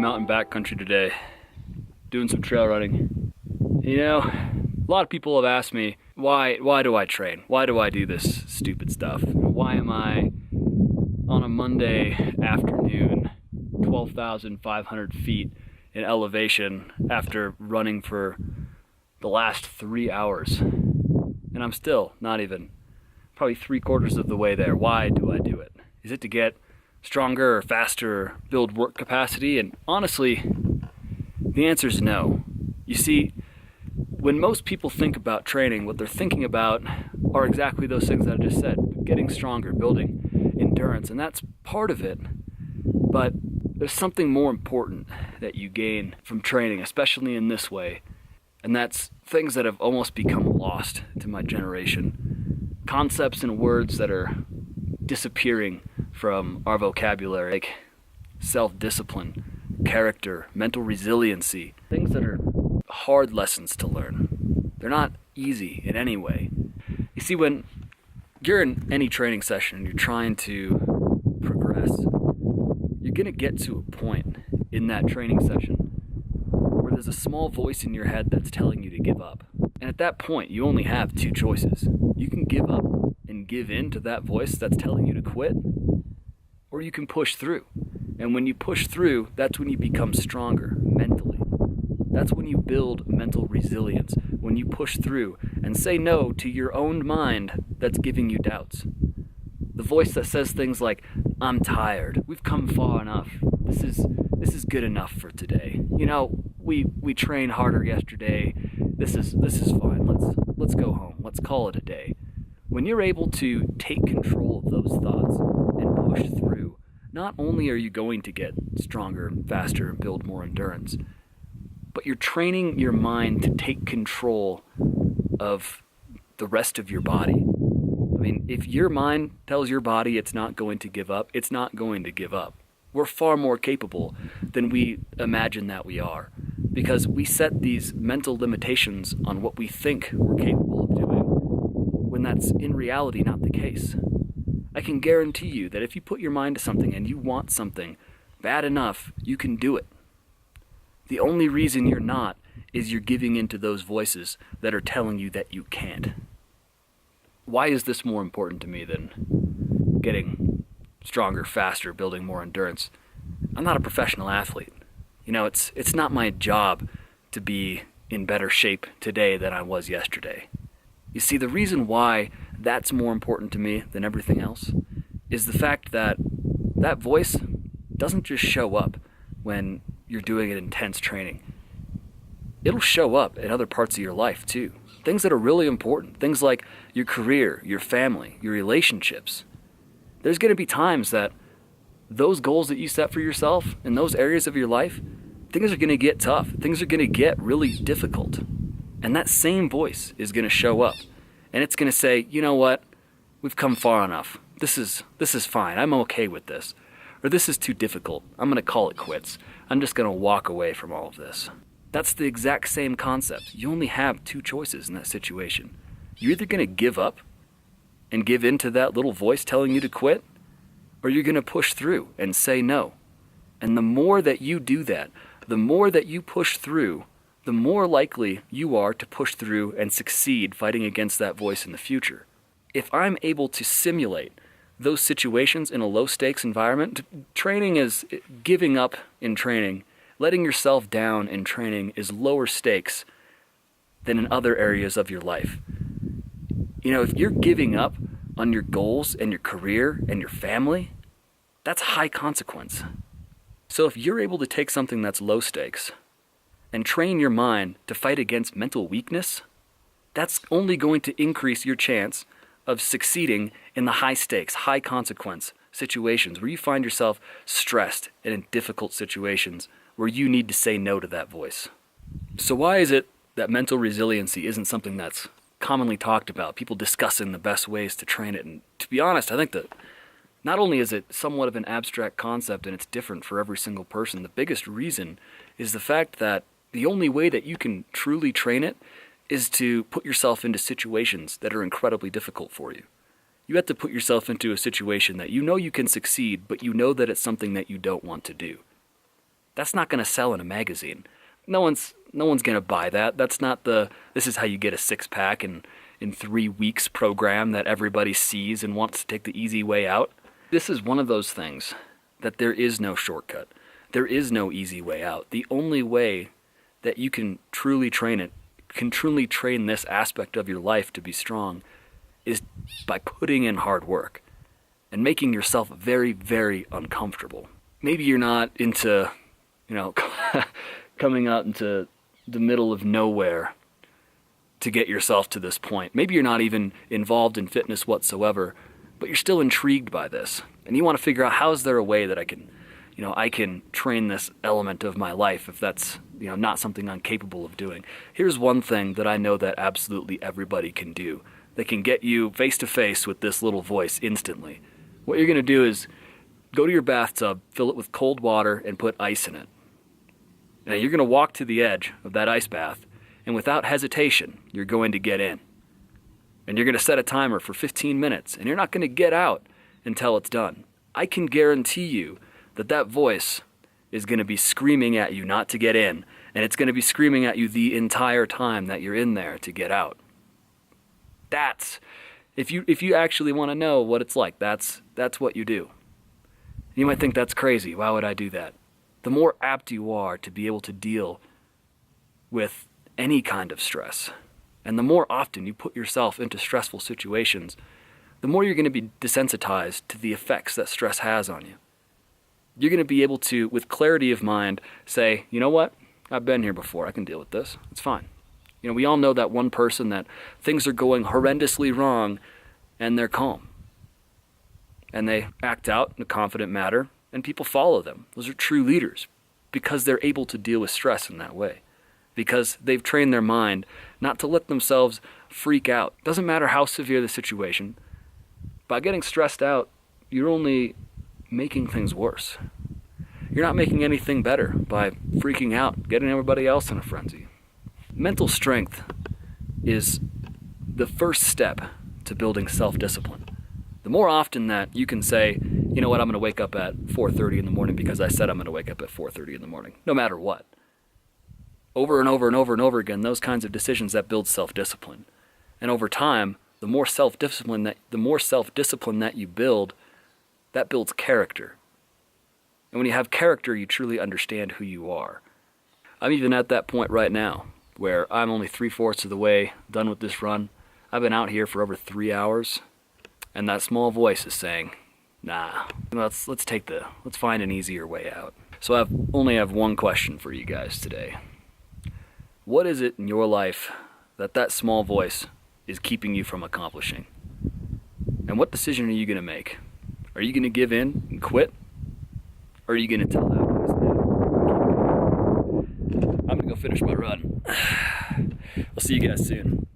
mountain backcountry today, doing some trail running. You know, a lot of people have asked me, why do I train? Why do I do this stupid stuff? Why am I on a Monday afternoon, 12,500 feet in elevation after running for the last 3 hours? And I'm still not even probably 3/4 of the way there. Why do I do it? Is it to get stronger or faster or build work capacity? And honestly, the answer is no. You see, when most people think about training, what they're thinking about are exactly those things that I just said: getting stronger, building endurance, and that's part of it. But there's something more important that you gain from training, especially in this way, and that's things that have almost become lost to my generation. Concepts and words that are disappearing from our vocabulary, like self-discipline, character, mental resiliency, things that are hard lessons to learn. They're not easy in any way. You see, when you're in any training session and you're trying to progress, you're going to get to a point in that training session where there's a small voice in your head that's telling you to give up. And at that point, you only have two choices. You can give up and give in to that voice that's telling you to quit, or you can push through. And when you push through, that's when you become stronger mentally. That's when you build mental resilience, when you push through and say no to your own mind that's giving you doubts. The voice that says things like, "I'm tired, we've come far enough, this is good enough for today. You know, we trained harder yesterday, this is fine, let's go home, let's call it a day." When you're able to take control of those thoughts and push through, not only are you going to get stronger, faster, and build more endurance, but you're training your mind to take control of the rest of your body. I mean, if your mind tells your body it's not going to give up, it's not going to give up. We're far more capable than we imagine that we are, because we set these mental limitations on what we think we're capable of doing, when that's in reality not the case. I can guarantee you that if you put your mind to something and you want something bad enough, you can do it. The only reason you're not is you're giving into those voices that are telling you that you can't. Why is this more important to me than getting stronger, faster, building more endurance? I'm not a professional athlete. You know, it's not my job to be in better shape today than I was yesterday. You see, the reason why that's more important to me than everything else is the fact that that voice doesn't just show up when you're doing an intense training. It'll show up in other parts of your life too. Things that are really important. Things like your career, your family, your relationships. There's going to be times that those goals that you set for yourself in those areas of your life, things are going to get tough. Things are going to get really difficult. And that same voice is going to show up. And it's going to say, you know what? We've come far enough. This is fine. I'm okay with this. Or this is too difficult. I'm going to call it quits. I'm just going to walk away from all of this. That's the exact same concept. You only have two choices in that situation. You're either going to give up and give in to that little voice telling you to quit, or you're going to push through and say no. And the more that you do that, the more that you push through, the more likely you are to push through and succeed fighting against that voice in the future. If I'm able to simulate those situations in a low-stakes environment, training is giving up in training. Letting yourself down in training is lower stakes than in other areas of your life. You know, if you're giving up on your goals and your career and your family, that's high consequence. So if you're able to take something that's low stakes and train your mind to fight against mental weakness, that's only going to increase your chance of succeeding in the high stakes, high consequence situations where you find yourself stressed and in difficult situations where you need to say no to that voice. So why is it that mental resiliency isn't something that's commonly talked about, people discussing the best ways to train it? And to be honest, I think that not only is it somewhat of an abstract concept and it's different for every single person, the biggest reason is the fact that the only way that you can truly train it is to put yourself into situations that are incredibly difficult for you. You have to put yourself into a situation that you know you can succeed, but you know that it's something that you don't want to do. That's not going to sell in a magazine. No one's going to buy that. That's not this is how you get a six-pack in 3 weeks program that everybody sees and wants to take the easy way out. This is one of those things that there is no shortcut. There is no easy way out. The only way that you can truly train this aspect of your life to be strong is by putting in hard work and making yourself very, very uncomfortable. Maybe you're not into, coming out into the middle of nowhere to get yourself to this point. Maybe you're not even involved in fitness whatsoever, but you're still intrigued by this. And you want to figure out, how is there a way that I can train this element of my life if that's, not something I'm capable of doing. Here's one thing that I know that absolutely everybody can do. They can get you face to face with this little voice instantly. What you're going to do is go to your bathtub, fill it with cold water, and put ice in it. Now you're going to walk to the edge of that ice bath, and without hesitation, you're going to get in. And you're going to set a timer for 15 minutes, and you're not going to get out until it's done. I can guarantee you that voice is going to be screaming at you not to get in, and it's going to be screaming at you the entire time that you're in there to get out. That's, if you actually want to know what it's like, that's what you do. You might think that's crazy. Why would I do that? The more apt you are to be able to deal with any kind of stress, and the more often you put yourself into stressful situations, the more you're going to be desensitized to the effects that stress has on you. You're going to be able to, with clarity of mind, say, you know what? I've been here before. I can deal with this. It's fine. We all know that one person that things are going horrendously wrong, and they're calm. And they act out in a confident manner, and people follow them. Those are true leaders because they're able to deal with stress in that way. Because they've trained their mind not to let themselves freak out. Doesn't matter how severe the situation. By getting stressed out, you're only making things worse. You're not making anything better by freaking out, getting everybody else in a frenzy. Mental strength is the first step to building self-discipline. The more often that you can say, you know what, I'm going to wake up at 4:30 in the morning because I said I'm going to wake up at 4:30 in the morning, no matter what. Over and over and over and over again, those kinds of decisions that build self-discipline. And over time, the more self-discipline that you build, that builds character. And when you have character, you truly understand who you are. I'm even at that point right now, where I'm only 3/4 of the way done with this run. I've been out here for over 3 hours, and that small voice is saying, nah, let's find an easier way out. So I only have one question for you guys today. What is it in your life that small voice is keeping you from accomplishing? And what decision are you going to make? Are you going to give in and quit? Or are you going to tell that voice that? I'm going to go finish my run. I'll see you guys soon.